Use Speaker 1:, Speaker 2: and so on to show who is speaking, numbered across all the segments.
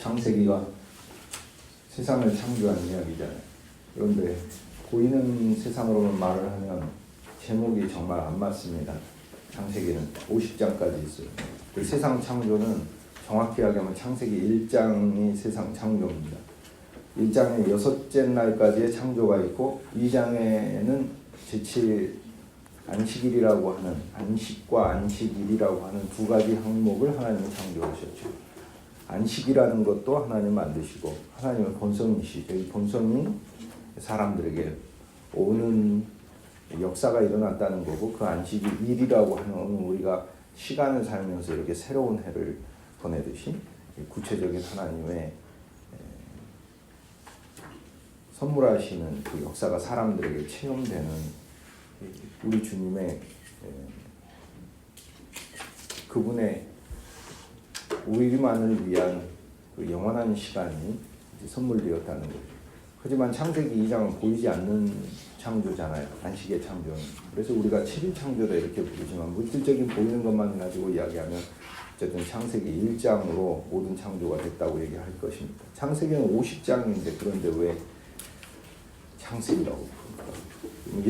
Speaker 1: 창세기가 세상을 창조한 이야기잖아요. 그런데 보이는 세상으로만 말을 하면 제목이 정말 안 맞습니다. 창세기는 50장까지 있어요. 그 세상 창조는 정확히 하면 창세기 1장이 세상 창조입니다. 1장에 여섯째 날까지의 창조가 있고 2장에는 제7 안식일이라고 하는 안식과 안식일이라고 하는 두 가지 항목을 하나님이 창조하셨죠. 안식이라는 것도 하나님 만드시고 하나님은 본성이시죠. 이 본성이 사람들에게 오는 역사가 일어났다는 거고 그 안식이 일이라고 하는 우리가 시간을 살면서 이렇게 새로운 해를 보내듯이 구체적인 하나님의 선물하시는 그 역사가 사람들에게 체험되는 우리 주님의 그분의 우리만을 위한 그 영원한 시간이 선물되었다는 거죠. 하지만 창세기 2장은 보이지 않는 창조잖아요. 안식의 창조는. 그래서 우리가 7일 창조다 이렇게 부르지만 물질적인 보이는 것만 가지고 이야기하면 어쨌든 창세기 1장으로 모든 창조가 됐다고 얘기할 것입니다. 창세기는 50장인데 그런데 왜 창세기라고 부를까?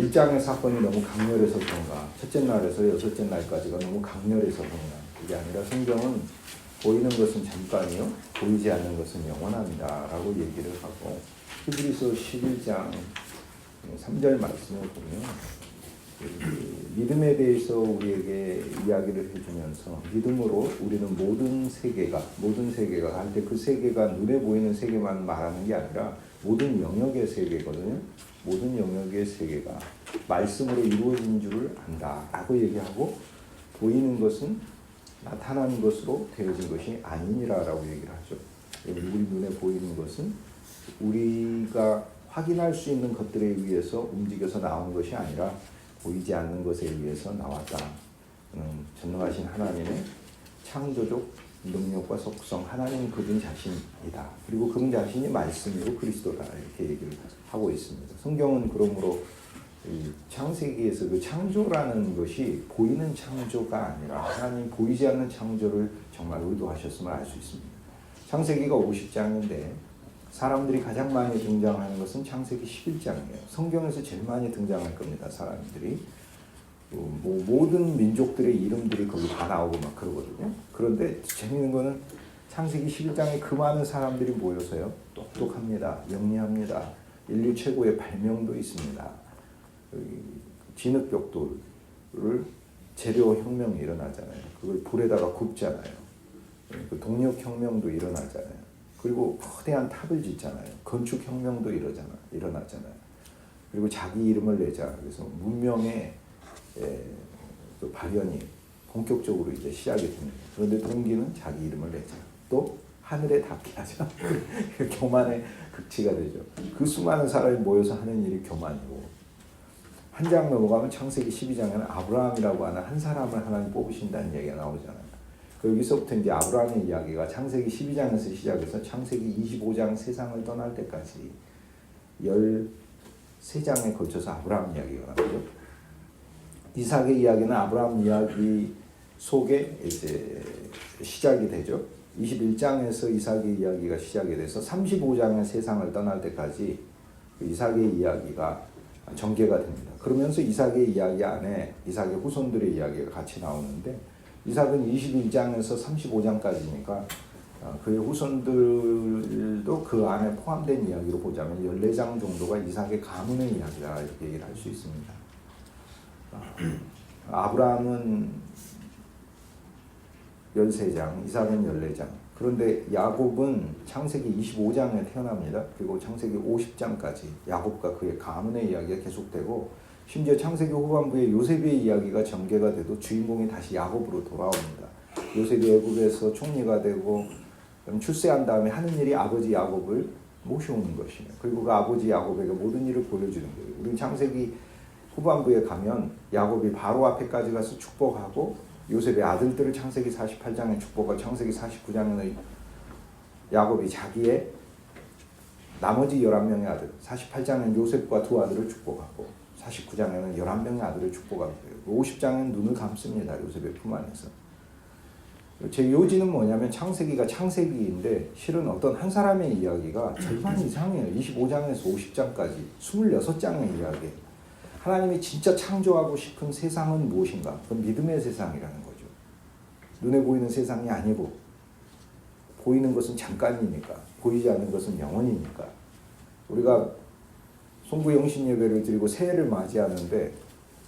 Speaker 1: 1장의 사건이 너무 강렬해서 그런가? 첫째 날에서 여섯째 날까지가 너무 강렬해서 그런가? 그게 아니라 성경은 보이는 것은 잠깐이요, 보이지 않는 것은 영원합니다 라고 얘기를 하고 히브리서 11장 3절 말씀을 보면 믿음에 대해서 우리에게 이야기를 해주면서 믿음으로 우리는 모든 세계가 할 때 그 세계가 눈에 보이는 세계만 말하는 게 아니라 모든 영역의 세계거든요. 모든 영역의 세계가 말씀으로 이루어진 줄을 안다 라고 얘기하고 보이는 것은 나타난 것으로 되어진 것이 아니니라라고 얘기를 하죠. 우리 눈에 보이는 것은 우리가 확인할 수 있는 것들에 의해서 움직여서 나온 것이 아니라 보이지 않는 것에 의해서 나왔다. 전능하신 하나님의 창조적 능력과 속성, 하나님 그분 자신이다. 그리고 그분 자신이 말씀이고 그리스도다 이렇게 얘기를 하고 있습니다. 성경은 그러므로 이 창세기에서 그 창조라는 것이 보이는 창조가 아니라 하나님 보이지 않는 창조를 정말 의도하셨음을 알 수 있습니다. 창세기가 50장인데 사람들이 가장 많이 등장하는 것은 창세기 11장이에요. 성경에서 제일 많이 등장할 겁니다. 사람들이 모든 민족들의 이름들이 거기 다 나오고 막 그러거든요. 그런데 재미있는 거는 창세기 11장에 그 많은 사람들이 모여서요. 똑똑합니다. 영리합니다. 인류 최고의 발명도 있습니다. 진흙벽돌을 재료혁명이 일어나잖아요. 그걸 불에다가 굽잖아요. 그 동력혁명도 일어나잖아요. 그리고 거대한 탑을 짓잖아요. 건축혁명도 일어나잖아요. 그리고 자기 이름을 내자. 그래서 문명의 그 발현이 본격적으로 이제 시작이 됩니다. 그런데 동기는 자기 이름을 내자. 또 하늘에 닿게 하자. 교만의 극치가 되죠. 그 수많은 사람이 모여서 하는 일이 교만이고 한 장 넘어가면 창세기 12장에는 아브라함이라고 하는 한 사람을 하나님 뽑으신다는 얘기가 나오잖아요. 여기서부터 이제 아브라함의 이야기가 창세기 12장에서 시작해서 창세기 25장 세상을 떠날 때까지 13장에 걸쳐서 아브라함 이야기가 나오죠. 이삭의 이야기는 아브라함 이야기 속에 이제 시작이 되죠. 21장에서 이삭의 이야기가 시작이 돼서 35장의 세상을 떠날 때까지 이삭의 이야기가 전개가 됩니다. 그러면서 이삭의 이야기 안에 이삭의 후손들의 이야기가 같이 나오는데 이삭은 21장에서 35장까지니까 그의 후손들도 그 안에 포함된 이야기로 보자면 14장 정도가 이삭의 가문의 이야기다 이렇게 얘기를 할 수 있습니다. 아브라함은 13장, 이삭은 14장. 그런데 야곱은 창세기 25장에 태어납니다. 그리고 창세기 50장까지 야곱과 그의 가문의 이야기가 계속되고 심지어 창세기 후반부에 요셉의 이야기가 전개가 돼도 주인공이 다시 야곱으로 돌아옵니다. 요셉이 애굽에서 총리가 되고 출세한 다음에 하는 일이 아버지 야곱을 모셔오는 것이며 그리고 그 아버지 야곱에게 모든 일을 보여주는 거예요. 우리는 창세기 후반부에 가면 야곱이 바로 앞에까지 가서 축복하고 요셉의 아들들을 창세기 48장에 축복하고 창세기 49장에는 야곱이 자기의 나머지 11명의 아들 48장에는 요셉과 두 아들을 축복하고 49장에는 11명의 아들을 축복하고 50장에는 눈을 감습니다. 요셉의 품 안에서. 제 요지는 뭐냐면 창세기가 창세기인데 실은 어떤 한 사람의 이야기가 절반 이상이에요. 25장에서 50장까지 26장의 이야기예요. 하나님이 진짜 창조하고 싶은 세상은 무엇인가? 그건 믿음의 세상이라는 거죠. 눈에 보이는 세상이 아니고 보이는 것은 잠깐이니까, 보이지 않는 것은 영원이니까. 우리가 송구영신 예배를 드리고 새해를 맞이하는데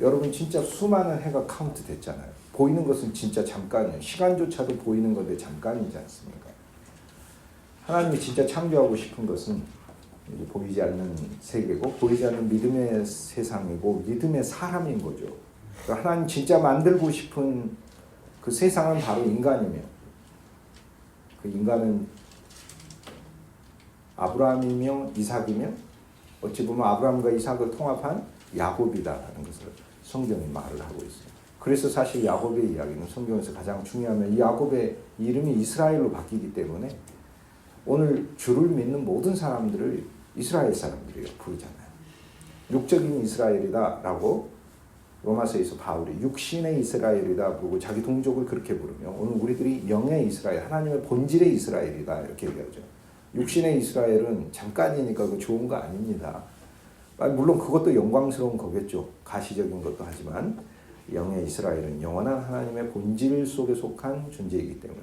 Speaker 1: 여러분 진짜 수많은 해가 카운트 됐잖아요. 보이는 것은 진짜 잠깐이에요. 시간조차도 보이는 건데 잠깐이지 않습니까? 하나님이 진짜 창조하고 싶은 것은 보이지 않는 세계고 보이지 않는 믿음의 세상이고 믿음의 사람인 거죠. 그러니까 하나님 진짜 만들고 싶은 그 세상은 바로 인간이며 그 인간은 아브라함이며 이삭이며 어찌 보면 아브라함과 이삭을 통합한 야곱이다라는 것을 성경이 말을 하고 있어요. 그래서 사실 야곱의 이야기는 성경에서 가장 중요하면 이 야곱의 이름이 이스라엘로 바뀌기 때문에 오늘 주를 믿는 모든 사람들을 이스라엘 사람들이라고 부르잖아요. 육적인 이스라엘이다라고 로마서에서 바울이 육신의 이스라엘이다 부르고 자기 동족을 그렇게 부르며 오늘 우리들이 영의 이스라엘, 하나님의 본질의 이스라엘이다 이렇게 얘기하죠. 육신의 이스라엘은 잠깐이니까 그 좋은 거 아닙니다. 물론 그것도 영광스러운 거겠죠. 가시적인 것도 하지만 영의 이스라엘은 영원한 하나님의 본질 속에 속한 존재이기 때문에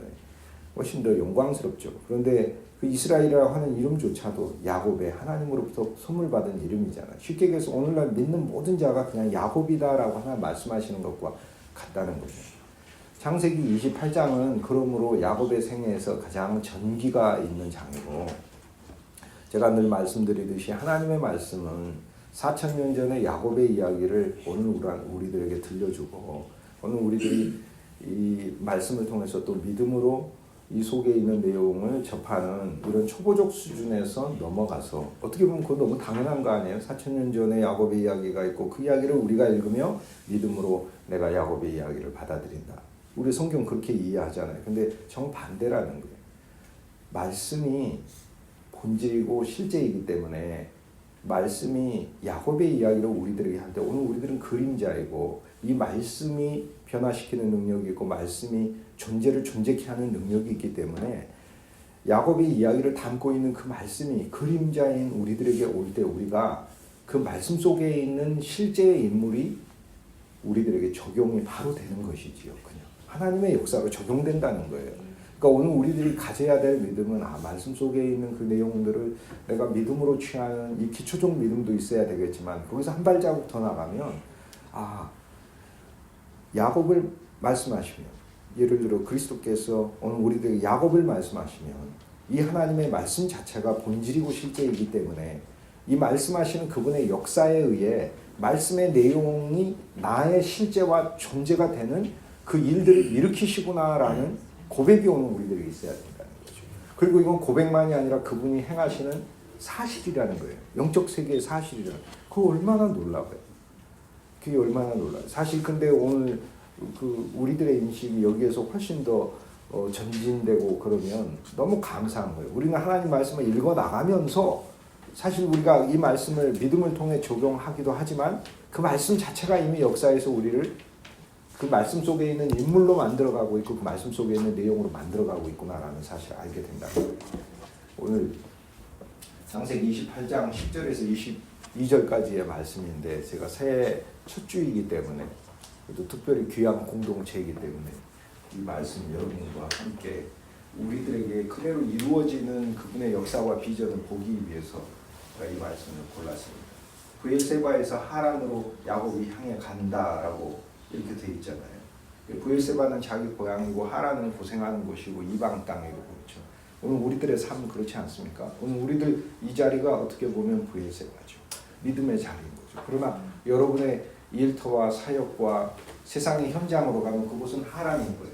Speaker 1: 훨씬 더 영광스럽죠. 그런데 그 이스라엘이라고 하는 이름조차도 야곱의 하나님으로부터 선물 받은 이름이잖아요. 쉽게 얘기해서 오늘날 믿는 모든 자가 그냥 야곱이다라고 하나 말씀하시는 것과 같다는 거죠. 창세기 28장은 그러므로 야곱의 생애에서 가장 전기가 있는 장이고 제가 늘 말씀드리듯이 하나님의 말씀은 4,000년 전에 야곱의 이야기를 오늘 우리들에게 들려주고 오늘 우리들이 이 말씀을 통해서 또 믿음으로 이 속에 있는 내용을 접하는 이런 초보적 수준에서 넘어가서 어떻게 보면 그건 너무 당연한 거 아니에요? 4,000년 전에 야곱의 이야기가 있고 그 이야기를 우리가 읽으며 믿음으로 내가 야곱의 이야기를 받아들인다. 우리 성경 그렇게 이해하잖아요. 근데 정반대라는 거예요. 말씀이 본질이고 실제이기 때문에 말씀이 야곱의 이야기를 우리들에게 할 때 오늘 우리들은 그림자이고 이 말씀이 변화시키는 능력이 있고 말씀이 존재를 존재케 하는 능력이 있기 때문에 야곱의 이야기를 담고 있는 그 말씀이 그림자인 우리들에게 올 때 우리가 그 말씀 속에 있는 실제의 인물이 우리들에게 적용이 바로 되는 것이지요. 그냥 하나님의 역사로 적용된다는 거예요. 그러니까 오늘 우리들이 가져야 될 믿음은 말씀 속에 있는 그 내용들을 내가 믿음으로 취하는 이 기초적 믿음도 있어야 되겠지만 거기서 한 발자국 더 나가면 야곱을 말씀하시면 예를 들어 그리스도께서 오늘 우리들에게 야곱을 말씀하시면 이 하나님의 말씀 자체가 본질이고 실제이기 때문에 이 말씀하시는 그분의 역사에 의해 말씀의 내용이 나의 실제와 존재가 되는 그 일들을 일으키시구나라는 고백이 오는 우리들이 있어야 된다는 거죠. 그리고 이건 고백만이 아니라 그분이 행하시는 사실이라는 거예요. 영적 세계의 사실이라는 거예요. 그거 얼마나 놀라워요. 그게 얼마나 놀라워요. 사실 근데 오늘 그 우리들의 인식이 여기에서 훨씬 더 전진되고 그러면 너무 감사한 거예요. 우리는 하나님 말씀을 읽어 나가면서 사실 우리가 이 말씀을 믿음을 통해 적용하기도 하지만 그 말씀 자체가 이미 역사에서 우리를 그 말씀 속에 있는 인물로 만들어가고 있고 그 말씀 속에 있는 내용으로 만들어가고 있구나라는 사실을 알게 된다는 거예요. 오늘 창세기 28장 10절에서 22절까지의 말씀인데 제가 새해 첫 주이기 때문에 또 특별히 귀한 공동체이기 때문에 이 말씀 여러분과 함께 우리들에게 그대로 이루어지는 그분의 역사와 비전을 보기 위해서 제가 이 말씀을 골랐습니다. 브엘세바에서 하란으로 야곱이 향해 간다라고 이렇게 돼 있잖아요. 브엘세바는 자기 고향이고 하란은 고생하는 곳이고 이방 땅이고 그렇죠. 오늘 우리들의 삶은 그렇지 않습니까? 오늘 우리들 이 자리가 어떻게 보면 브엘세바죠. 믿음의 자리인 거죠. 그러나 여러분의 일터와 사역과 세상의 현장으로 가면 그곳은 하란인 거예요.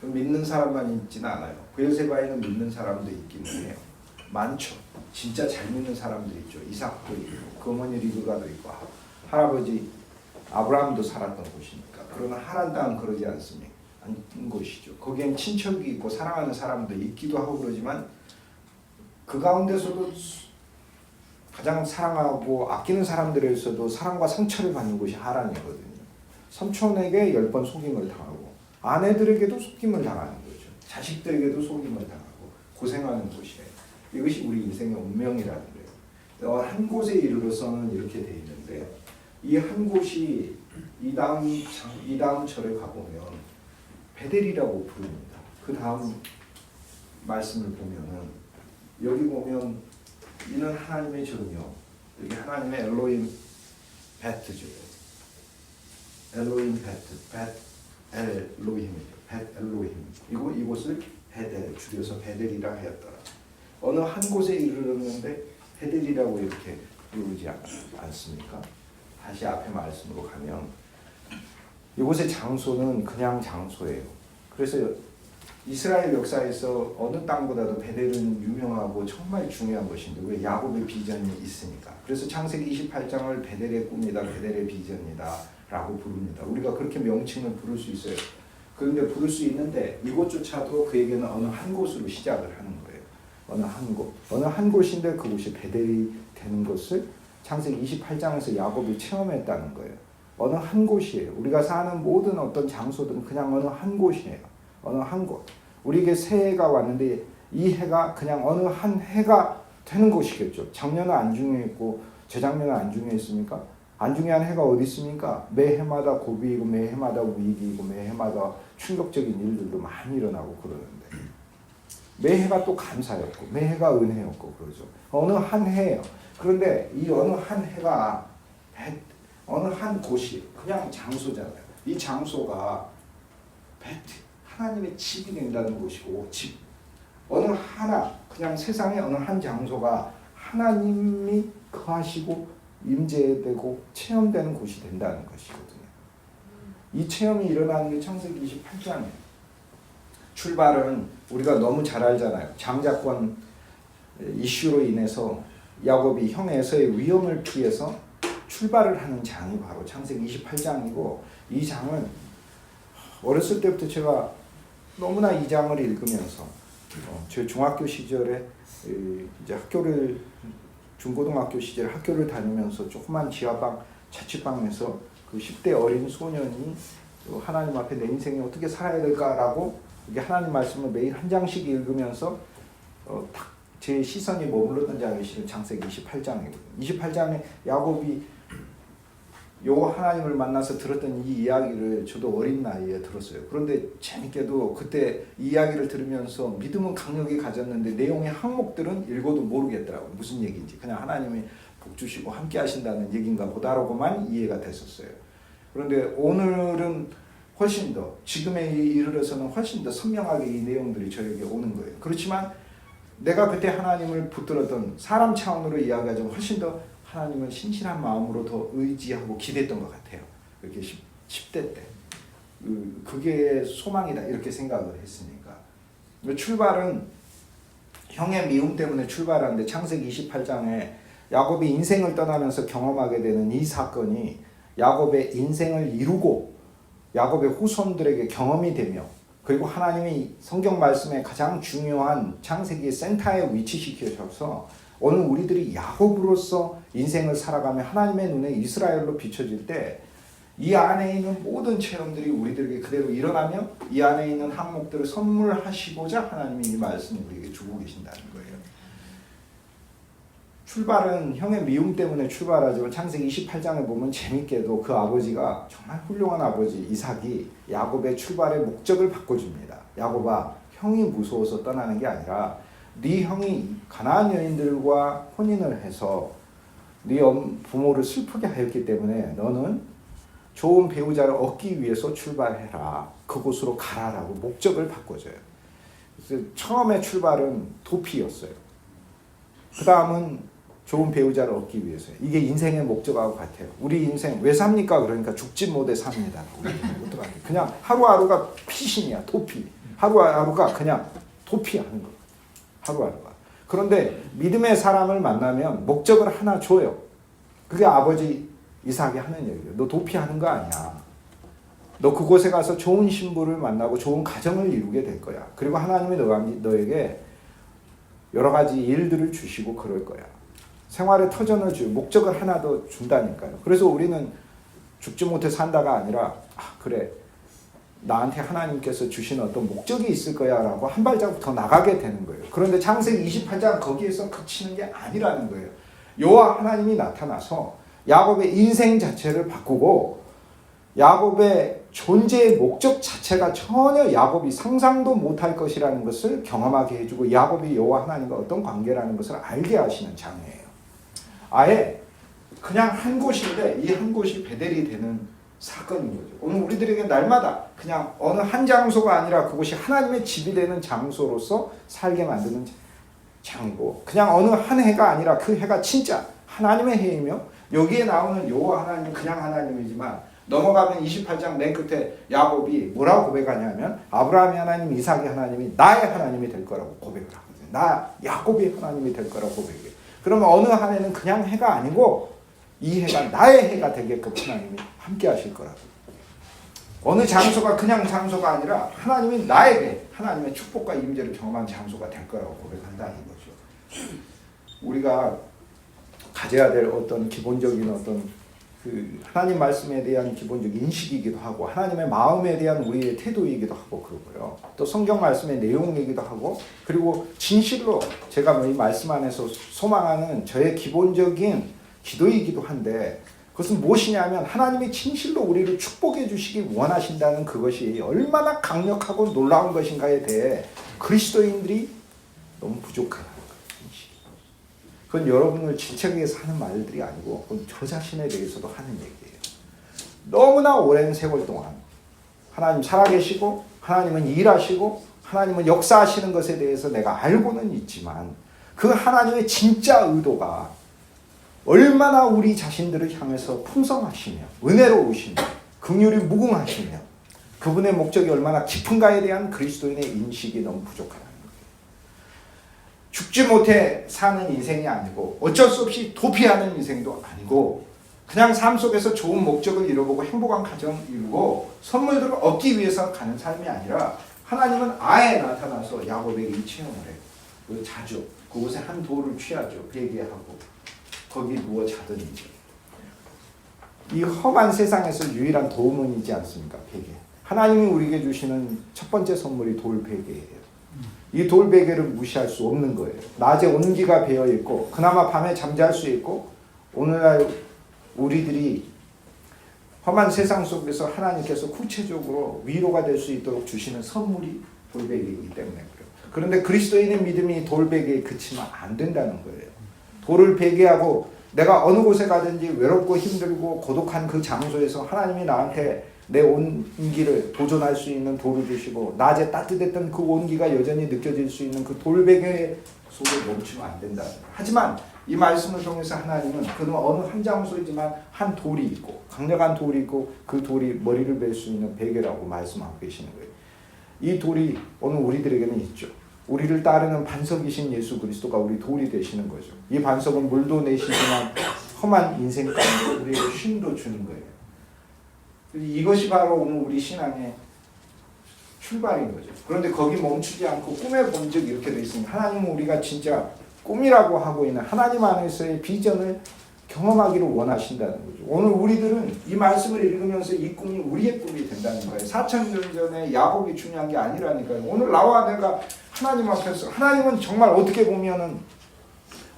Speaker 1: 믿는 사람만 있지는 않아요. 브엘세바에는 믿는 사람도 있기는 해요. 많죠. 진짜 잘 믿는 사람도 있죠. 이삭도 있고 그 어머니 리브가도 있고 할아버지 아브라함도 살았던 곳이니까. 그러나 하란 땅은 그러지 않습니까? 않은 곳이죠. 거기엔 친척이 있고 사랑하는 사람도 있기도 하고 그러지만 그 가운데서도 가장 사랑하고 아끼는 사람들에서도 사랑과 상처를 받는 곳이 하란이거든요. 삼촌에게 10번 속임을 당하고 아내들에게도 속임을 당하는 거죠. 자식들에게도 속임을 당하고 고생하는 곳이에요. 이것이 우리 인생의 운명이라는 거예요. 한 곳에 이르러서는 이렇게 돼 있는데 이 한 곳이 이 다음 절에 가보면 베델이라고 부릅니다. 그 다음 말씀을 보면은 여기 보면 이는 하나님의 절이며 여기 하나님의 엘로힘 베트죠. 엘로힘 베트, 벳 엘로힘이죠. 벳 엘로힘. 그리고 이곳을 베델, 줄여서 베델이라 하였더라. 어느 한 곳에 이르렀는데 베델이라고 이렇게 부르지 않습니까? 다시 앞에 말씀으로 가면 이곳의 장소는 그냥 장소예요. 그래서 이스라엘 역사에서 어느 땅보다도 베델은 유명하고 정말 중요한 것인데 왜? 야곱의 비전이 있으니까. 그래서 창세기 28장을 베델의 꿈이다, 베델의 비전이다 라고 부릅니다. 우리가 그렇게 명칭을 부를 수 있어요. 그런데 부를 수 있는데 이곳조차도 그에게는 어느 한 곳으로 시작을 하는 거예요. 어느 한 곳인데 그곳이 베델이 되는 것을 창세기 28장에서 야곱이 체험했다는 거예요. 어느 한 곳이에요. 우리가 사는 모든 어떤 장소들은 그냥 어느 한 곳이에요. 어느 한 곳. 우리에게 새해가 왔는데 이 해가 그냥 어느 한 해가 되는 것이겠죠. 작년은 안 중요했고 재작년은 안 중요했습니까? 안 중요한 해가 어디 있습니까? 매 해마다 고비이고 매 해마다 위기이고 매 해마다 충격적인 일들도 많이 일어나고 그러는데 매해가 또 감사였고 매해가 은혜였고 그러죠. 어느 한 해예요. 그런데 이 어느 한 해가 어느 한 곳이 그냥 장소잖아요. 이 장소가 하나님의 집이 된다는 곳이고 집. 어느 하나 그냥 세상의 어느 한 장소가 하나님이 거하시고 임재되고 체험되는 곳이 된다는 것이거든요. 이 체험이 일어나는 게 창세기 28장이에요. 출발은 우리가 너무 잘 알잖아요. 장자권 이슈로 인해서 야곱이 형 에서의 위험을 피해서 출발을 하는 장이 바로 창세기 28장이고 이 장은 어렸을 때부터 제가 너무나 이 장을 읽으면서 제 중학교 시절에 이제 학교를 중고등학교 시절 학교를 다니면서 조그만 지하방 자취방에서 그 10대 어린 소년이 하나님 앞에 내 인생이 어떻게 살아야 될까라고 이게 하나님 말씀을 매일 한 장씩 읽으면서 딱 제 시선이 머물렀던 장이 실은 창세기 28장이거든요. 28장에 야곱이 요 하나님을 만나서 들었던 이 이야기를 저도 어린 나이에 들었어요. 그런데 재밌게도 그때 이 이야기를 들으면서 믿음은 강력히 가졌는데 내용의 항목들은 읽어도 모르겠더라고요. 무슨 얘기인지. 그냥 하나님이 복 주시고 함께 하신다는 얘기인가 보다라고만 이해가 됐었어요. 그런데 오늘은 훨씬 더 지금에 이르러서는 훨씬 더 선명하게 이 내용들이 저에게 오는 거예요. 그렇지만 내가 그때 하나님을 붙들었던 사람 차원으로 이야기하자면 훨씬 더 하나님을 신실한 마음으로 더 의지하고 기대했던 것 같아요. 이렇게 10대 때. 그게 소망이다 이렇게 생각을 했으니까. 출발은 형의 미움 때문에 출발하는데 창세기 28장에 야곱이 인생을 떠나면서 경험하게 되는 이 사건이 야곱의 인생을 이루고 야곱의 후손들에게 경험이 되며 그리고 하나님이 성경 말씀에 가장 중요한 창세기의 센터에 위치시키셔서 오늘 우리들이 야곱으로서 인생을 살아가며 하나님의 눈에 이스라엘로 비춰질 때 이 안에 있는 모든 체험들이 우리들에게 그대로 일어나며 이 안에 있는 항목들을 선물하시고자 하나님이 이 말씀을 우리에게 주고 계신다는 거예요. 출발은 형의 미움 때문에 출발하지만 창세기 28장에 보면 재밌게도 그 아버지가 정말 훌륭한 아버지 이삭이 야곱의 출발의 목적을 바꿔줍니다. 야곱아, 형이 무서워서 떠나는 게 아니라 네 형이 가나안 여인들과 혼인을 해서 네 부모를 슬프게 하였기 때문에 너는 좋은 배우자를 얻기 위해서 출발해라. 그곳으로 가라라고 목적을 바꿔줘요. 그래서 처음에 출발은 도피였어요. 그 다음은 좋은 배우자를 얻기 위해서요. 이게 인생의 목적하고 같아요. 우리 인생 왜 삽니까? 그러니까 죽지 못해 삽니다. 그냥 하루하루가 피신이야. 도피. 하루하루가 그냥 도피하는 거예요. 하루하루가. 그런데 믿음의 사람을 만나면 목적을 하나 줘요. 그게 아버지 이삭이 하는 얘기예요. 너 도피하는 거 아니야. 너 그곳에 가서 좋은 신부를 만나고 좋은 가정을 이루게 될 거야. 그리고 하나님이 너에게 여러 가지 일들을 주시고 그럴 거야. 생활의 터전을 목적을 하나 더 준다니까요. 그래서 우리는 죽지 못해 산다가 아니라 그래 나한테 하나님께서 주신 어떤 목적이 있을 거야 라고 한 발자국 더 나가게 되는 거예요. 그런데 창세기 28장 거기에서 그치는 게 아니라는 거예요. 여호와 하나님이 나타나서 야곱의 인생 자체를 바꾸고 야곱의 존재의 목적 자체가 전혀 야곱이 상상도 못할 것이라는 것을 경험하게 해주고 야곱이 여호와 하나님과 어떤 관계라는 것을 알게 하시는 장이에요. 아예 그냥 한 곳인데 이 한 곳이 베델이 되는 사건인 거죠. 오늘 우리들에게 날마다 그냥 어느 한 장소가 아니라 그곳이 하나님의 집이 되는 장소로서 살게 만드는 장이고, 그냥 어느 한 해가 아니라 그 해가 진짜 하나님의 해이며, 여기에 나오는 여호와 하나님은 그냥 하나님이지만 넘어가면 28장 맨 끝에 야곱이 뭐라고 고백하냐면 아브라함의 하나님, 이삭의 하나님이 나의 하나님이 될 거라고 고백을 하거든요. 나 야곱의 하나님이 될 거라고 고백해요. 그러면 어느 한 해는 그냥 해가 아니고 이 해가 나의 해가 되게끔 하나님이 함께 하실 거라고. 어느 장소가 그냥 장소가 아니라 하나님이 나에게 하나님의 축복과 임재를 경험한 장소가 될 거라고 고백한다는 거죠. 우리가 가져야 될 어떤 기본적인 어떤 그 하나님 말씀에 대한 기본적 인식이기도 하고 하나님의 마음에 대한 우리의 태도이기도 하고 그러고요. 또 성경 말씀의 내용이기도 하고, 그리고 진실로 제가 이 말씀 안에서 소망하는 저의 기본적인 기도이기도 한데, 그것은 무엇이냐면 하나님이 진실로 우리를 축복해 주시기 원하신다는 그것이 얼마나 강력하고 놀라운 것인가에 대해 그리스도인들이 너무 부족하다는 거예요. 그건 여러분을 질책하기 위해서 하는 말들이 아니고 그건 저 자신에 대해서도 하는 얘기예요. 너무나 오랜 세월 동안 하나님 살아계시고 하나님은 일하시고 하나님은 역사하시는 것에 대해서 내가 알고는 있지만 그 하나님의 진짜 의도가 얼마나 우리 자신들을 향해서 풍성하시며 은혜로우시며 긍휼이 무궁하시며 그분의 목적이 얼마나 깊은가에 대한 그리스도인의 인식이 너무 부족하다는 거예요. 죽지 못해 사는 인생이 아니고 어쩔 수 없이 도피하는 인생도 아니고 그냥 삶 속에서 좋은 목적을 이뤄보고 행복한 가정을 이루고 선물들을 얻기 위해서 가는 삶이 아니라 하나님은 아예 나타나서 야곱에게 이 체험을 해요. 자주 그곳에 한 돌을 취하죠. 베개하고 거기 누워 자더니 이 험한 세상에서 유일한 도움은이지 않습니까? 베개. 하나님이 우리에게 주시는 첫 번째 선물이 돌베개예요. 이 돌베개를 무시할 수 없는 거예요. 낮에 온기가 배어 있고 그나마 밤에 잠잘 수 있고 오늘날 우리들이 험한 세상 속에서 하나님께서 구체적으로 위로가 될 수 있도록 주시는 선물이 돌베개이기 때문에 그래요. 그런데 그리스도인의 믿음이 돌베개에 그치면 안 된다는 거예요. 돌을 베개하고 내가 어느 곳에 가든지 외롭고 힘들고 고독한 그 장소에서 하나님이 나한테 내 온기를 보존할 수 있는 돌을 주시고 낮에 따뜻했던 그 온기가 여전히 느껴질 수 있는 그 돌베개 속에 멈추면 안 된다. 하지만 이 말씀을 통해서 하나님은 그는 어느 한 장소이지만 한 돌이 있고 강력한 돌이 있고 그 돌이 머리를 벨 수 있는 베개라고 말씀하고 계시는 거예요. 이 돌이 오늘 우리들에게는 있죠. 우리를 따르는 반석이신 예수 그리스도가 우리 돌이 되시는 거죠. 이 반석은 물도 내시지만 험한 인생 가운데 우리에게 쉼도 주는 거예요. 이것이 바로 오늘 우리 신앙의 출발인 거죠. 그런데 거기 멈추지 않고 꿈의 본적 이렇게 되어 있습니다. 하나님은 우리가 진짜 꿈이라고 하고 있는 하나님 안에서의 비전을 경험하기를 원하신다는 거죠. 오늘 우리들은 이 말씀을 읽으면서 이 꿈이 우리의 꿈이 된다는 거예요. 4,000년 전에 야곱이 중요한 게 아니라니까요. 오늘 나와 내가 하나님 앞에서, 하나님은 정말 어떻게 보면은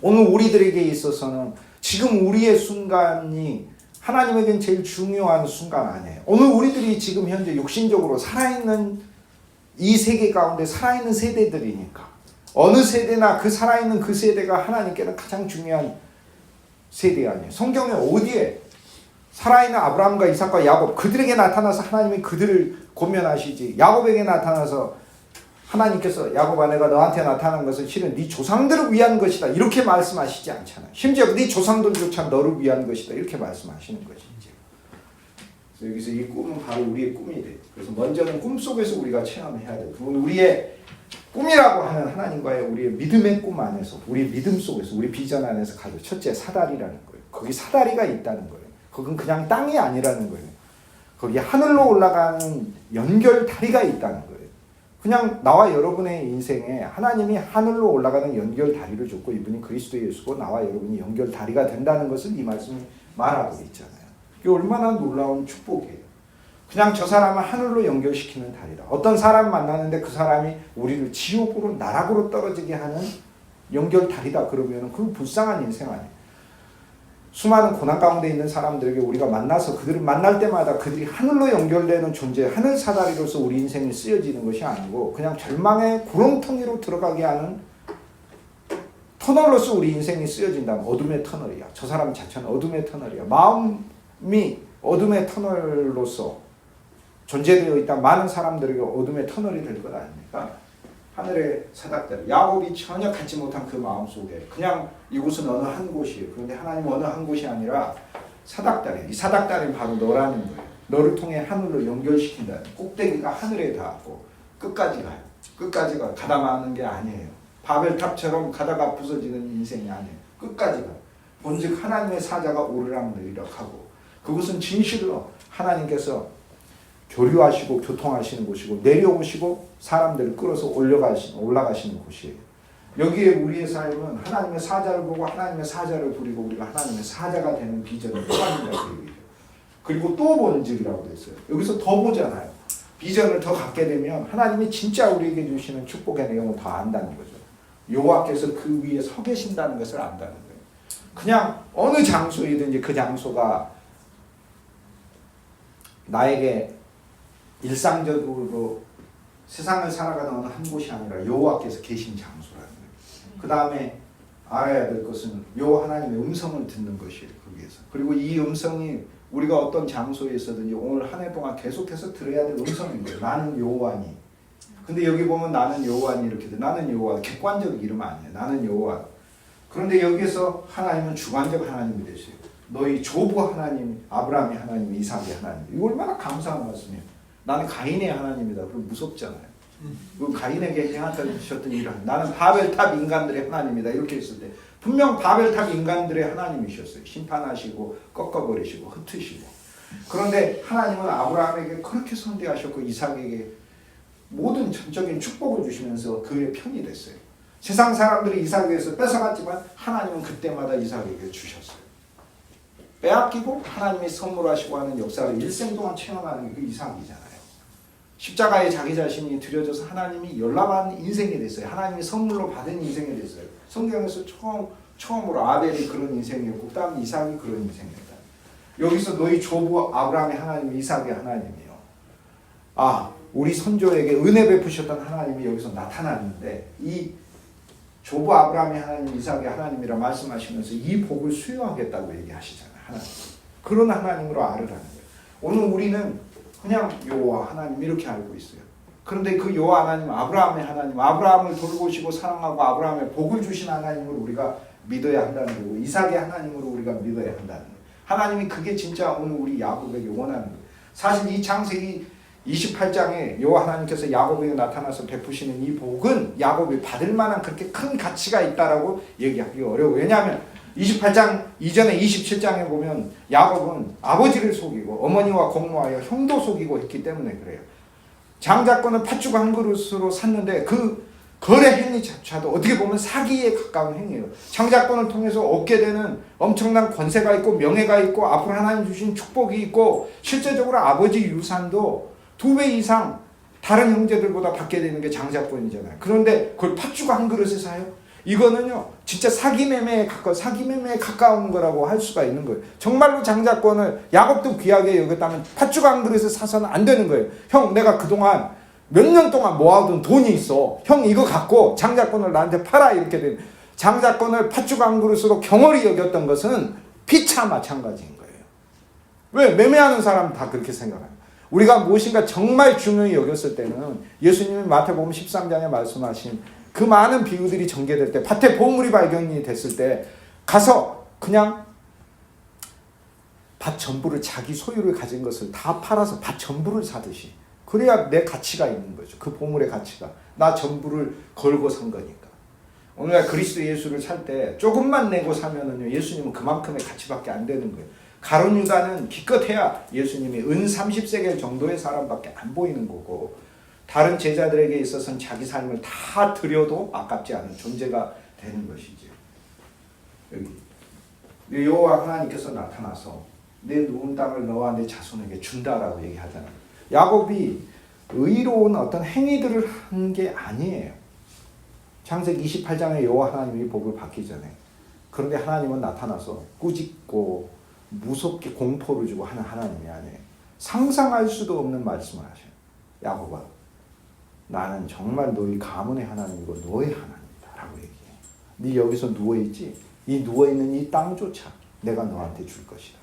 Speaker 1: 오늘 우리들에게 있어서는 지금 우리의 순간이 하나님에겐 제일 중요한 순간 아니에요. 오늘 우리들이 지금 현재 육신적으로 살아있는 이 세계 가운데 살아있는 세대들이니까 어느 세대나 그 살아있는 그 세대가 하나님께는 가장 중요한 세대 아니에요. 성경에 어디에 살아있는 아브라함과 이삭과 야곱 그들에게 나타나서 하나님이 그들을 권면하시지, 야곱에게 나타나서 하나님께서 야곱아 내가 너한테 나타난 것은 실은 네 조상들을 위한 것이다 이렇게 말씀하시지 않잖아요. 심지어 네 조상들조차 너를 위한 것이다 이렇게 말씀하시는 것이죠. 그래서 여기서 이 꿈은 바로 우리의 꿈이 돼요. 그래서 먼저는 꿈속에서 우리가 체험해야 돼요. 그건 우리의 꿈이라고 하는 하나님과의 우리의 믿음의 꿈 안에서, 우리의 믿음 속에서, 우리 비전 안에서 가져 첫째 사다리라는 거예요. 거기 사다리가 있다는 거예요. 그건 그냥 땅이 아니라는 거예요. 거기 하늘로 올라가는 연결다리가 있다는 거예요. 그냥 나와 여러분의 인생에 하나님이 하늘로 올라가는 연결다리를 줬고 이분이 그리스도 예수고 나와 여러분이 연결다리가 된다는 것을 이 말씀이 말하고 있잖아요. 이게 얼마나 놀라운 축복이에요. 그냥 저 사람을 하늘로 연결시키는 달이다. 어떤 사람 만나는데 그 사람이 우리를 지옥으로 나락으로 떨어지게 하는 연결달이다. 그러면 그 불쌍한 인생 아니에요. 수많은 고난 가운데 있는 사람들에게 우리가 만나서 그들을 만날 때마다 그들이 하늘로 연결되는 존재, 하늘 사다리로서 우리 인생이 쓰여지는 것이 아니고 그냥 절망의 구렁텅이로 들어가게 하는 터널로서 우리 인생이 쓰여진다면 어둠의 터널이야. 저 사람 자체는 어둠의 터널이야. 마음이 어둠의 터널로서 존재되어 있다. 많은 사람들에게 어둠의 터널이 될 것 아닙니까? 하늘의 사닥다리. 야곱이 전혀 갖지 못한 그 마음 속에 그냥 이곳은 어느 한 곳이에요. 그런데 하나님은 어느 한 곳이 아니라 사닥다리. 이 사닥다리는 바로 너라는 거예요. 너를 통해 하늘로 연결시킨다는. 꼭대기가 하늘에 닿고 끝까지 가요. 끝까지 가. 가다마는 게 아니에요. 바벨탑처럼 가다가 부서지는 인생이 아니에요. 끝까지 가요. 본즉 하나님의 사자가 오르락내리락 하고 그곳은 진실로 하나님께서 교류하시고 교통하시는 곳이고 내려오시고 사람들을 끌어서 올라가시는 곳이에요. 여기에 우리의 삶은 하나님의 사자를 보고 하나님의 사자를 부리고 우리가 하나님의 사자가 되는 비전을 꾸한다고 얘기해요. 그리고 또 본질이라고 되어 있어요. 여기서 더 보잖아요. 비전을 더 갖게 되면 하나님이 진짜 우리에게 주시는 축복의 내용을 더 안다는 거죠. 여호와께서 그 위에 서 계신다는 것을 안다는 거예요. 그냥 어느 장소이든지 그 장소가 나에게 일상적으로 세상을 살아가는 어느 한 곳이 아니라 여호와께서 계신 장소라는 거예요. 그 다음에 알아야 될 것은 여호와 하나님의 음성을 듣는 것이에요. 거기에서. 그리고 이 음성이 우리가 어떤 장소에 있어든지 오늘 한 해 동안 계속해서 들어야 될 음성인 거예요. 나는 여호와니. 근데 여기 보면 나는 여호와니 이렇게 돼. 나는 여호와. 객관적 이름 아니에요. 나는 여호와. 그런데 여기에서 하나님은 주관적 하나님이 되세요. 너희 조부 하나님, 아브라함의 하나님, 이삭의 하나님. 이거 얼마나 감사한 말씀이에요. 나는 가인의 하나님이다. 그럼 무섭잖아요. 그 가인에게 행하셨던 일을 나는 바벨탑 인간들의 하나님이다. 이렇게 했을 때 분명 바벨탑 인간들의 하나님이셨어요. 심판하시고 꺾어버리시고 흩으시고. 그런데 하나님은 아브라함에게 그렇게 선대하셨고 이삭에게 모든 전적인 축복을 주시면서 그의 편이 됐어요. 세상 사람들이 이삭에게서 뺏어갔지만 하나님은 그때마다 이삭에게 주셨어요. 빼앗기고 하나님이 선물하시고 하는 역사를 일생 동안 체험하는 게 그 이삭이잖아요. 십자가에 자기 자신이 들여져서 하나님이 열람한 인생이 됐어요. 하나님이 선물로 받은 인생이 됐어요. 성경에서 처음으로 아벨이 그런 인생이었고 그 다음 이삭이 그런 인생이었다. 여기서 너희 조부 아브라함의 하나님, 이삭의 하나님이요. 우리 선조에게 은혜 베푸셨던 하나님이 여기서 나타났는데 이 조부 아브라함의 하나님, 이삭의 하나님이라 말씀하시면서 이 복을 수여하겠다고 얘기하시잖아요. 하나님. 그런 하나님으로 알으라는 거예요. 오늘 우리는 그냥 여호와 하나님 이렇게 알고 있어요. 그런데 그 여호와 하나님, 아브라함의 하나님, 아브라함을 돌보시고 사랑하고 아브라함의 복을 주신 하나님을 우리가 믿어야 한다는 거고 이삭의 하나님으로 우리가 믿어야 한다는 거예요. 하나님이 그게 진짜 오늘 우리 야곱에게 원하는 거예요. 사실 이 창세기 28장에 여호와 하나님께서 야곱에게 나타나서 베푸시는 이 복은 야곱이 받을 만한 그렇게 큰 가치가 있다라고 얘기하기 어려워요. 왜냐하면 28장 이전에 27장에 보면 야곱은 아버지를 속이고 어머니와 공모하여 형도 속이고 했기 때문에 그래요. 장자권을 팥죽 한 그릇으로 샀는데 그 거래 행위조차도 어떻게 보면 사기에 가까운 행위예요. 장자권을 통해서 얻게 되는 엄청난 권세가 있고 명예가 있고 앞으로 하나님 주신 축복이 있고 실제적으로 아버지 유산도 2배 이상 다른 형제들보다 받게 되는 게 장자권이잖아요. 그런데 그걸 팥죽 한 그릇에 사요? 이거는요 진짜 사기매매에 가까운 거라고 할 수가 있는 거예요. 정말로 장자권을 야곱도 귀하게 여겼다면 팥죽 한 그릇에 사서는 안 되는 거예요. 형 내가 그동안 몇 년 동안 모아둔 돈이 있어. 형 이거 갖고 장자권을 나한테 팔아. 이렇게 된 장자권을 팥죽 한 그릇으로 경홀히 여겼던 것은 피차 마찬가지인 거예요. 왜? 매매하는 사람은 다 그렇게 생각해요. 우리가 무엇인가 정말 중요히 여겼을 때는 예수님이 마태복음 13장에 말씀하신 그 많은 비유들이 전개될 때 밭에 보물이 발견이 됐을 때 가서 그냥 밭 전부를 자기 소유를 가진 것을 다 팔아서 밭 전부를 사듯이 그래야 내 가치가 있는 거죠. 그 보물의 가치가. 나 전부를 걸고 산 거니까. 오늘날 그리스도 예수를 살 때 조금만 내고 사면은요 예수님은 그만큼의 가치밖에 안 되는 거예요. 가룟 유다는 기껏해야 예수님이 은 30세겔 정도의 사람밖에 안 보이는 거고 다른 제자들에게 있어서는 자기 삶을 다 드려도 아깝지 않은 존재가 되는 것이죠. 여기 여호와 하나님께서 나타나서 내 누운 땅을 너와 내 자손에게 준다라고 얘기하잖아요. 야곱이 의로운 어떤 행위들을 한 게 아니에요. 창세기 28장에 여호와 하나님이 복을 받기 전에. 그런데 하나님은 나타나서 꾸짖고 무섭게 공포를 주고 하는 하나님이 아니에요. 상상할 수도 없는 말씀을 하셔요. 야곱아, 나는 정말 너희 가문의 하나님이고 너의 하나님이다 라고 얘기해요. 네 여기서 누워있지? 이 누워있는 이 땅조차 내가 너한테 줄 것이다.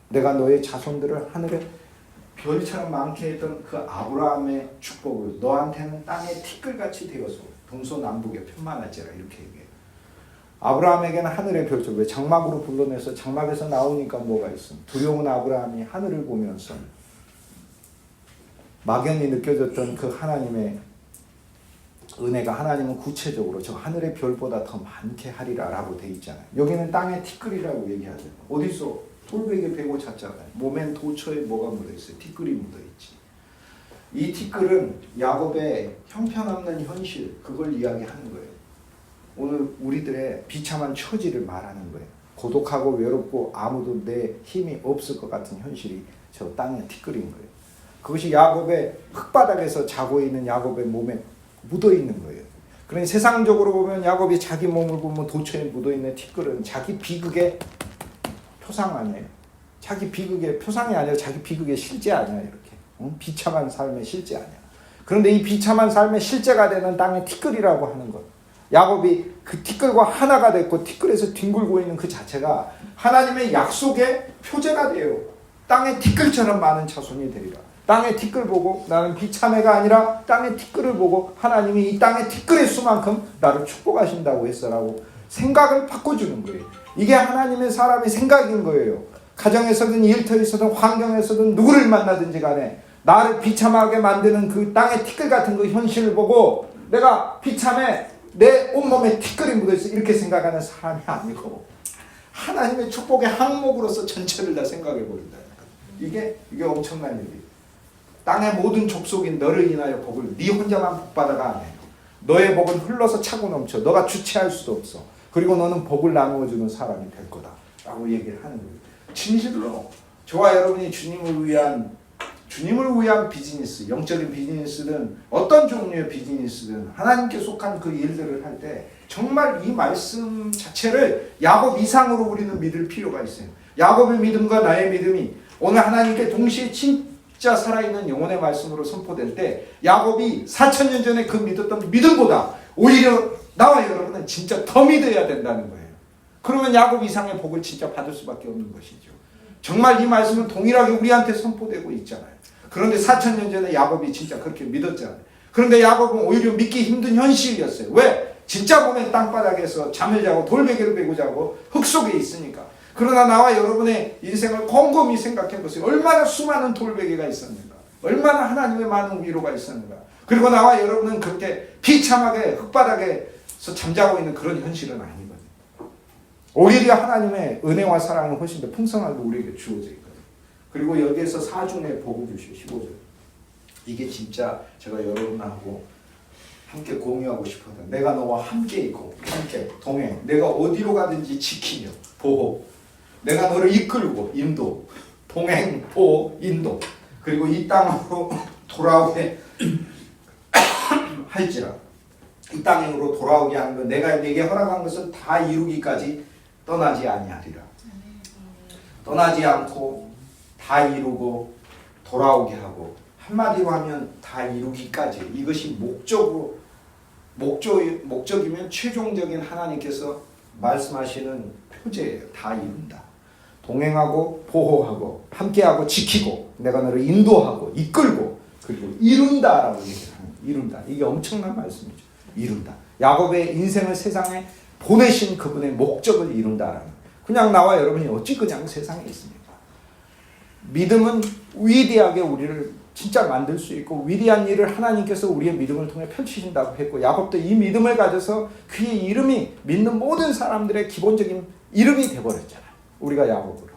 Speaker 1: 내가 너의 자손들을 하늘에 별처럼 많게 했던 그 아브라함의 축복을 너한테는 땅의 티끌같이 되어서 동서남북에 편만할지라 이렇게 얘기해요. 아브라함에게는 하늘의 별처럼, 왜 장막으로 불러내서 장막에서 나오니까 뭐가 있음? 두려운 아브라함이 하늘을 보면서 막연히 느껴졌던 그 하나님의 은혜가 하나님은 구체적으로 저 하늘의 별보다 더 많게 하리라 라고 돼 있잖아요. 여기는 땅의 티끌이라고 얘기하죠. 어디서? 돌베개 베고 잤잖아요. 몸엔 도처에 뭐가 묻어있어요? 티끌이 묻어있지. 이 티끌은 야곱의 형편없는 현실, 그걸 이야기하는 거예요. 오늘 우리들의 비참한 처지를 말하는 거예요. 고독하고 외롭고 아무도 내 힘이 없을 것 같은 현실이 저 땅의 티끌인 거예요. 그것이 야곱의 흙바닥에서 자고 있는 야곱의 몸에 묻어있는 거예요. 그러니 세상적으로 보면 야곱이 자기 몸을 보면 도처에 묻어있는 티끌은 자기 비극의 표상 아니에요. 자기 비극의 표상이 아니라 자기 비극의 실제 아니야. 이렇게 비참한 삶의 실제 아니야. 그런데 이 비참한 삶의 실제가 되는 땅의 티끌이라고 하는 것, 야곱이 그 티끌과 하나가 됐고 티끌에서 뒹굴고 있는 그 자체가 하나님의 약속의 표제가 돼요. 땅의 티끌처럼 많은 자손이 되리라. 땅의 티끌 보고 나는 비참해가 아니라 땅의 티끌을 보고 하나님이 이 땅의 티끌의 수만큼 나를 축복하신다고 했어라고 생각을 바꿔주는 거예요. 이게 하나님의 사람의 생각인 거예요. 가정에서든 일터에서든 환경에서든 누구를 만나든지 간에 나를 비참하게 만드는 그 땅의 티끌 같은 그 현실을 보고 내가 비참해, 내 온몸에 티끌이 묻어있어 이렇게 생각하는 사람이 아니고 하나님의 축복의 항목으로서 전체를 다 생각해 버린다. 이게 엄청난 일이에요. 땅의 모든 족속인 너를 인하여 복을 네 혼자만 복받아가 아니에요. 너의 복은 흘러서 차고 넘쳐. 너가 주체할 수도 없어. 그리고 너는 복을 나누어 주는 사람이 될 거다 라고 얘기를 하는 거예요. 진실로 저와 여러분이 주님을 위한 비즈니스, 영적인 비즈니스든 어떤 종류의 비즈니스든 하나님께 속한 그 일들을 할 때 정말 이 말씀 자체를 야곱 이상으로 우리는 믿을 필요가 있어요. 야곱의 믿음과 나의 믿음이 오늘 하나님께 동시에 진짜 살아있는 영혼의 말씀으로 선포될 때 야곱이 4,000년 전에 그 믿었던 믿음보다 오히려 나와 여러분은 진짜 더 믿어야 된다는 거예요. 그러면 야곱 이상의 복을 진짜 받을 수밖에 없는 것이죠. 정말 이 말씀은 동일하게 우리한테 선포되고 있잖아요. 그런데 4,000년 전에 야곱이 진짜 그렇게 믿었잖아요. 그런데 야곱은 오히려 믿기 힘든 현실이었어요. 왜? 진짜 보면 땅바닥에서 잠을 자고 돌베개를 베고 자고 흙 속에 있으니까. 그러나 나와 여러분의 인생을 곰곰이 생각해 보세요. 얼마나 수많은 돌베개가 있었는가. 얼마나 하나님의 많은 위로가 있었는가. 그리고 나와 여러분은 그렇게 비참하게 흙바닥에서 잠자고 있는 그런 현실은 아니거든요. 오히려 하나님의 은혜와 사랑은 훨씬 더 풍성하게 우리에게 주어져 있거든요. 그리고 여기에서 사중의 복을 주시오. 15절. 이게 진짜 제가 여러분하고 함께 공유하고 싶어요. 내가 너와 함께 있고 함께 동행. 내가 어디로 가든지 지키며 보호. 내가 너를 이끌고 인도. 동행, 보호, 인도. 그리고 이 땅으로 돌아오게 할지라. 이 땅으로 돌아오게 하는 것, 내가 네게 허락한 것을 다 이루기까지 떠나지 아니하리라. 떠나지 않고 다 이루고 돌아오게 하고, 한마디로 하면 다 이루기까지. 이것이 목적이면 최종적인 하나님께서 말씀하시는 표제예요. 다 이룬다. 동행하고 보호하고 함께하고 지키고 내가 너를 인도하고 이끌고 그리고 이룬다라고 얘기하는 이룬다. 이게 엄청난 말씀이죠. 이룬다. 야곱의 인생을 세상에 보내신 그분의 목적을 이룬다라는. 그냥 나와 여러분이 어찌 그냥 세상에 있습니까? 믿음은 위대하게 우리를 진짜 만들 수 있고 위대한 일을 하나님께서 우리의 믿음을 통해 펼치신다고 했고, 야곱도 이 믿음을 가져서 그의 이름이 믿는 모든 사람들의 기본적인 이름이 되어버렸잖아요. 우리가 야곱으로.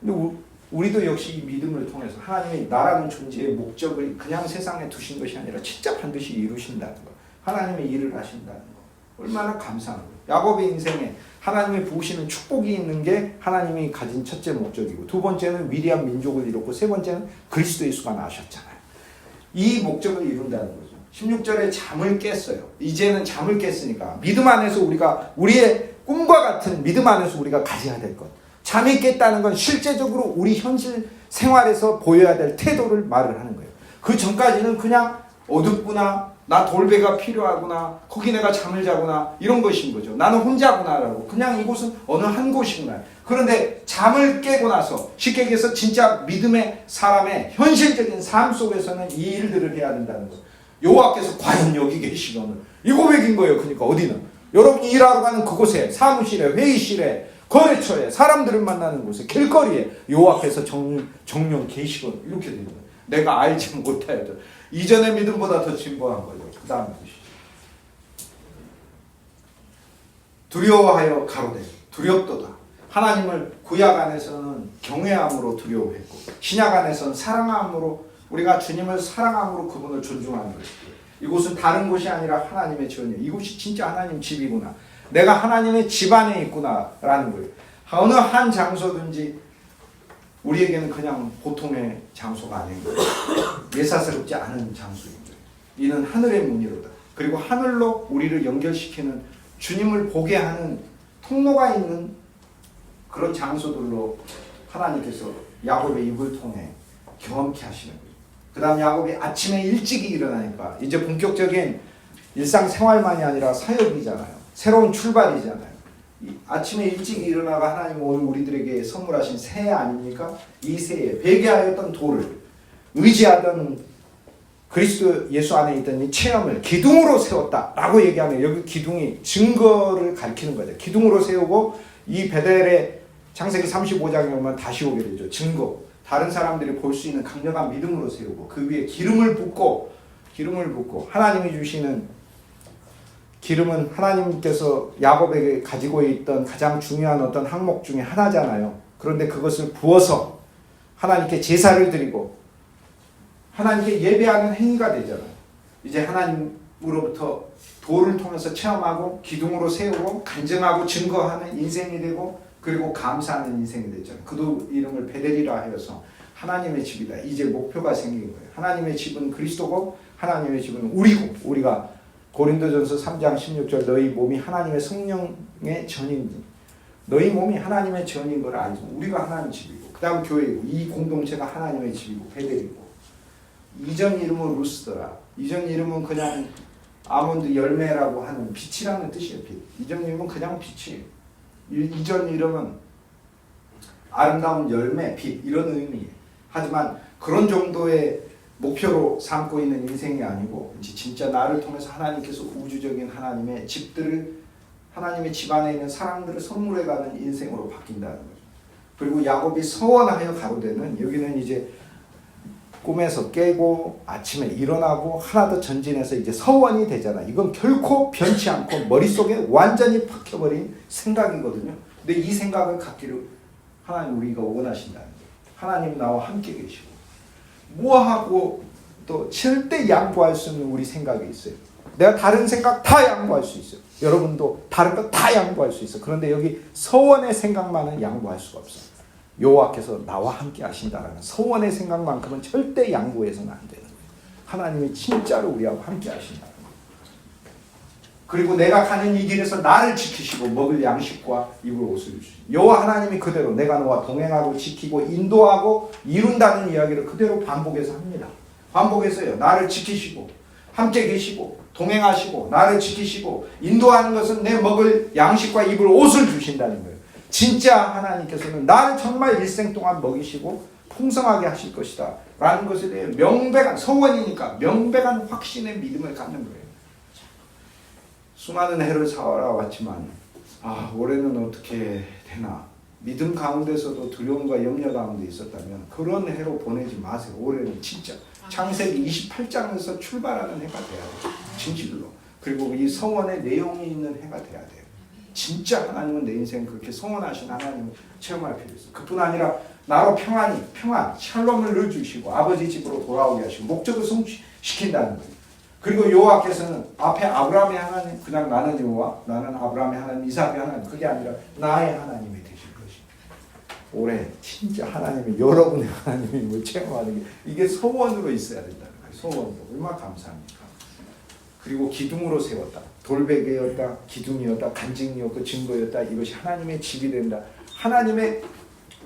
Speaker 1: 근데 우리도 역시 이 믿음을 통해서 하나님이 나라는 존재의 목적을 그냥 세상에 두신 것이 아니라 진짜 반드시 이루신다는 것. 하나님의 일을 하신다는 것. 얼마나 감사한 거예요. 야곱의 인생에 하나님이 부으시는 축복이 있는 게 하나님이 가진 첫째 목적이고, 두 번째는 위대한 민족을 이뤘고, 세 번째는 그리스도 예수가 나오셨잖아요. 이 목적을 이룬다는 거죠. 16절에 잠을 깼어요. 이제는 잠을 깼으니까 믿음 안에서 우리가 우리의 꿈과 같은 믿음 안에서 우리가 가져야 될 것. 잠이 깼다는 건 실제적으로 우리 현실 생활에서 보여야 될 태도를 말을 하는 거예요. 그 전까지는 그냥 어둡구나, 나 돌배가 필요하구나, 거기 내가 잠을 자구나, 이런 것인 거죠. 나는 혼자구나라고, 그냥 이곳은 어느 한 곳이구나. 그런데 잠을 깨고 나서, 쉽게 얘기해서 진짜 믿음의 사람의 현실적인 삶 속에서는 이 일들을 해야 된다는 거예요. 여호와께서 과연 여기 계시거늘, 이 고백인 거예요. 그러니까 어디는 여러분이 일하러 가는 그곳에, 사무실에, 회의실에, 거래처에, 사람들을 만나는 곳에, 길거리에 여호와께서 정령 계시거늘, 이렇게 되는 거예요. 내가 알지 못하여도 이전의 믿음보다 더 진보한 거죠. 그 다음 보시죠. 두려워하여 가로되 두렵도다. 하나님을 구약 안에서는 경외함으로 두려워했고, 신약 안에서는 사랑함으로, 우리가 주님을 사랑함으로 그분을 존중하는 것이고, 이곳은 다른 곳이 아니라 하나님의 전이에요. 이곳이 진짜 하나님 집이구나, 내가 하나님의 집 안에 있구나라는 거예요. 어느 한 장소든지 우리에게는 그냥 보통의 장소가 아닌 거예요. 예사스럽지 않은 장소인 거예요. 이는 하늘의 문이로다. 그리고 하늘로 우리를 연결시키는, 주님을 보게 하는 통로가 있는 그런 장소들로 하나님께서 야곱의 입을 통해 경험케 하시는 거예요. 그 다음 야곱이 아침에 일찍이 일어나니까 이제 본격적인 일상생활만이 아니라 사역이잖아요. 새로운 출발이잖아요. 아침에 일찍 일어나가 하나님 오늘 우리들에게 선물하신 새 아닙니까? 이 새에 배개하였던 돌을 의지하던 그리스도 예수 안에 있던 이 체험을 기둥으로 세웠다라고 얘기하면, 여기 기둥이 증거를 가리키는 거죠. 기둥으로 세우고, 이 베델의 창세기 35장에 오면 다시 오게 되죠. 증거, 다른 사람들이 볼 수 있는 강력한 믿음으로 세우고, 그 위에 기름을 붓고 하나님이 주시는 기름은 하나님께서 야곱에게 가지고 있던 가장 중요한 어떤 항목 중에 하나잖아요. 그런데 그것을 부어서 하나님께 제사를 드리고 하나님께 예배하는 행위가 되잖아요. 이제 하나님으로부터 돌을 통해서 체험하고, 기둥으로 세우고, 간증하고, 증거하는 인생이 되고, 그리고 감사하는 인생이 됐잖아요. 그도 이름을 베델이라 하여서 하나님의 집이다. 이제 목표가 생긴 거예요. 하나님의 집은 그리스도고, 하나님의 집은 우리고, 우리가 고린도전서 3장 16절 너희 몸이 하나님의 성령의 전인지, 너희 몸이 하나님의 전인 걸 알죠. 우리가 하나님의 집이고, 그 다음 교회이고, 이 공동체가 하나님의 집이고 베델이고, 이전 이름은 루스더라. 이전 이름은 그냥 아몬드 열매라고 하는 빛이라는 뜻이에요. 빛. 이전 이름은 그냥 빛이에요. 이전 이름은 아름다운 열매, 빛, 이런 의미예요. 하지만 그런 정도의 목표로 삼고 있는 인생이 아니고, 진짜 나를 통해서 하나님께서 우주적인 하나님의 집들을, 하나님의 집 안에 있는 사람들을 선물해가는 인생으로 바뀐다는 거죠. 그리고 야곱이 서원하여 가로되는, 여기는 이제 꿈에서 깨고 아침에 일어나고 하나 더 전진해서 이제 서원이 되잖아. 이건 결코 변치 않고 머릿속에 완전히 박혀버린 생각이거든요. 근데 이 생각을 갖기를 하나님 우리가 원하신다는 거예요. 하나님 나와 함께 계시고, 뭐하고 또 절대 양보할 수 없는 우리 생각이 있어요. 내가 다른 생각 다 양보할 수 있어요. 여러분도 다른 거 다 양보할 수 있어요. 그런데 여기 서원의 생각만은 양보할 수가 없어요. 여호와께서 나와 함께 하신다라는 서원의 생각만큼은 절대 양보해서는 안 되는 거예요. 하나님이 진짜로 우리하고 함께 하신다는 거예요. 그리고 내가 가는 이 길에서 나를 지키시고 먹을 양식과 입을 옷을 주시고, 여호와 하나님이 그대로 내가 너와 동행하고 지키고 인도하고 이룬다는 이야기를 그대로 반복해서 합니다. 반복해서요. 나를 지키시고 함께 계시고 동행하시고 나를 지키시고 인도하는 것은 내 먹을 양식과 입을 옷을 주신다는 거예요. 진짜 하나님께서는 나를 정말 일생 동안 먹이시고 풍성하게 하실 것이다 라는 것에 대해 명백한, 서원이니까 명백한 확신의 믿음을 갖는 거예요. 수많은 해를 살아왔지만 올해는 어떻게 되나, 믿음 가운데서도 두려움과 염려 가운데 있었다면 그런 해로 보내지 마세요. 올해는 진짜 창세기 28장에서 출발하는 해가 돼야 돼요. 진실로. 그리고 이 서원의 내용이 있는 해가 돼야 돼요. 진짜 하나님은 내 인생 그렇게 성원하신 하나님을 체험할 필요 있어요. 그뿐 아니라 나로 평안, 샬롬을 넣어주시고 아버지 집으로 돌아오게 하시고 목적을 성취시킨다는 거예요. 그리고 여호와께서는 앞에 아브라함의 하나님, 그냥 나는 여호와, 나는 아브라함의 하나님, 이삭의 하나님, 그게 아니라 나의 하나님이 되실 것입니다. 올해 진짜 하나님이, 여러분의 하나님이 체험하는 게 이게 소원으로 있어야 된다는 거예요. 소원으로. 얼마나 감사합니까? 그리고 기둥으로 세웠다. 돌베개였다, 기둥이었다, 간증이었고 증거였다. 이것이 하나님의 집이 된다. 하나님의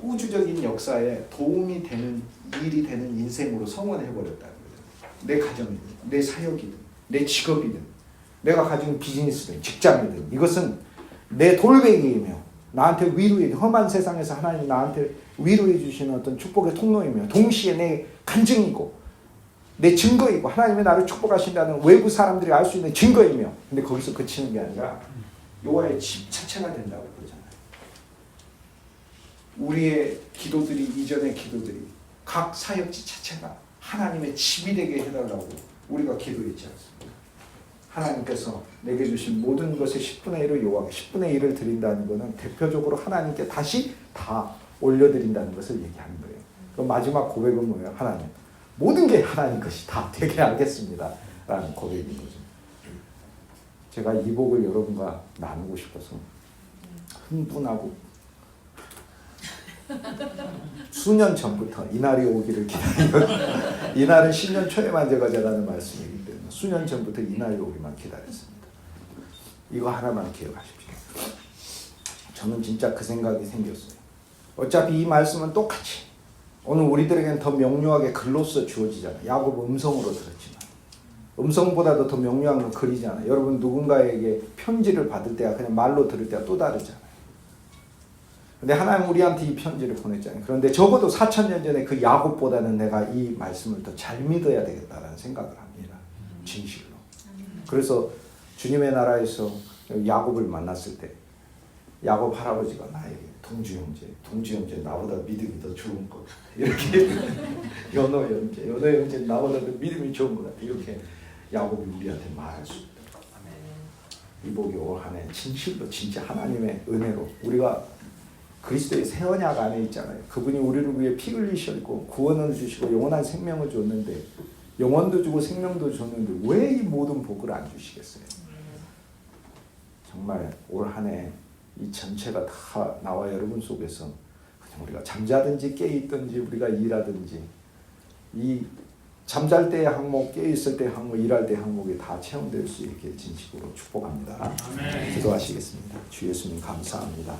Speaker 1: 우주적인 역사에 도움이 되는 일이 되는 인생으로 성원해버렸다는 거죠. 내 가정이든, 내 사역이든, 내 직업이든, 내가 가진 비즈니스든, 직장이든, 이것은 내 돌베개이며 나한테 위로해, 험한 세상에서 하나님 나한테 위로해 주시는 어떤 축복의 통로이며 동시에 내 간증이고 내 증거이고 하나님이 나를 축복하신다는 외부 사람들이 알 수 있는 증거이며, 근데 거기서 그치는 게 아니라 여호와의 집 자체가 된다고 그러잖아요. 우리의 기도들이, 이전의 기도들이 각 사역지 자체가 하나님의 집이 되게 해달라고 우리가 기도했지 않습니까? 하나님께서 내게 주신 모든 것의 10분의 1을 여호와께 10분의 1을 드린다는 것은 대표적으로 하나님께 다시 다 올려드린다는 것을 얘기하는 거예요. 그 마지막 고백은 뭐예요? 하나님, 모든 게 하나님 것이 다 되게 하겠습니다 라는 고백인 거죠. 제가 이 복을 여러분과 나누고 싶어서 흥분하고 수년 전부터 이날이 오기를 기다리고, 이날은 신년 초에만 제가 전하는 말씀이기 때문에 수년 전부터 이날이 오기만 기다렸습니다. 이거 하나만 기억하십시오. 저는 진짜 그 생각이 생겼어요. 어차피 이 말씀은 똑같이 오늘 우리들에게는 더 명료하게 글로써 주어지잖아요. 야곱 음성으로 들었지만 음성보다도 더 명료한 건 글이잖아요. 여러분 누군가에게 편지를 받을 때와 그냥 말로 들을 때가 또 다르잖아요. 근데 하나님 우리한테 이 편지를 보냈잖아요. 그런데 적어도 4,000년 전에 그 야곱보다는 내가 이 말씀을 더 잘 믿어야 되겠다라는 생각을 합니다. 진실로. 그래서 주님의 나라에서 야곱을 만났을 때 야곱 할아버지가 나에게 동주 형제 나보다 믿음이 더 좋은 것 같아. 이렇게 연호 형제 나보다 더 믿음이 좋은 것 같아. 이렇게 야곱이 우리한테 말할 수 있다. 이 복이 올 한 해 진실로 진짜 하나님의 은혜로 우리가 그리스도의 새 언약 안에 있잖아요. 그분이 우리를 위해 피 흘리셨고 구원을 주시고 영원한 생명을 줬는데, 영원도 주고 생명도 줬는데 왜 이 모든 복을 안 주시겠어요? 정말 올 한 해 이 전체가 다 나와 여러분 속에서 그냥 우리가 잠자든지 깨있든지 우리가 일하든지 이 잠잘 때의 항목, 깨있을 때의 항목, 일할 때의 항목이 다 체험될 수 있게 진심으로 축복합니다. 기도하시겠습니다. 주 예수님 감사합니다.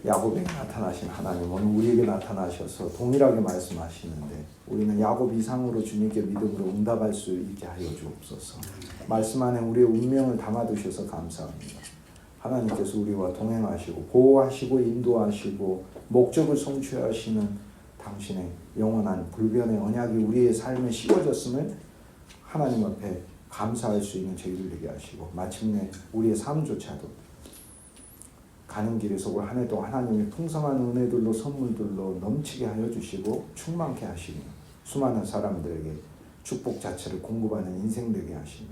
Speaker 1: 야곱에게 나타나신 하나님, 오늘 우리에게 나타나셔서 동일하게 말씀하시는데 우리는 야곱 이상으로 주님께 믿음으로 응답할 수 있게 하여 주옵소서. 말씀 안에 우리의 운명을 담아두셔서 감사합니다. 하나님께서 우리와 동행하시고 보호하시고 인도하시고 목적을 성취하시는 당신의 영원한 불변의 언약이 우리의 삶에 씌워졌음을 하나님 앞에 감사할 수 있는 저희를 되게 하시고, 마침내 우리의 삶조차도 가는 길에서 올 한 해도 하나님의 풍성한 은혜들로 선물들로 넘치게 하여 주시고 충만케 하시며 수많은 사람들에게 축복 자체를 공급하는 인생 되게 하시며,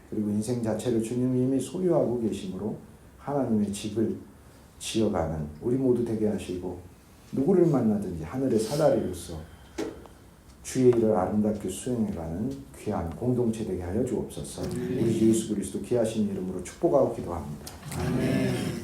Speaker 1: 그리고 인생 자체를 주님이 이미 소유하고 계심으로 하나님의 집을 지어가는 우리 모두 되게 하시고, 누구를 만나든지 하늘의 사다리로서 주의 일을 아름답게 수행해가는 귀한 공동체 되게 하여 주옵소서. 우리 주 예수 그리스도 귀하신 이름으로 축복하고 기도합니다. 아멘.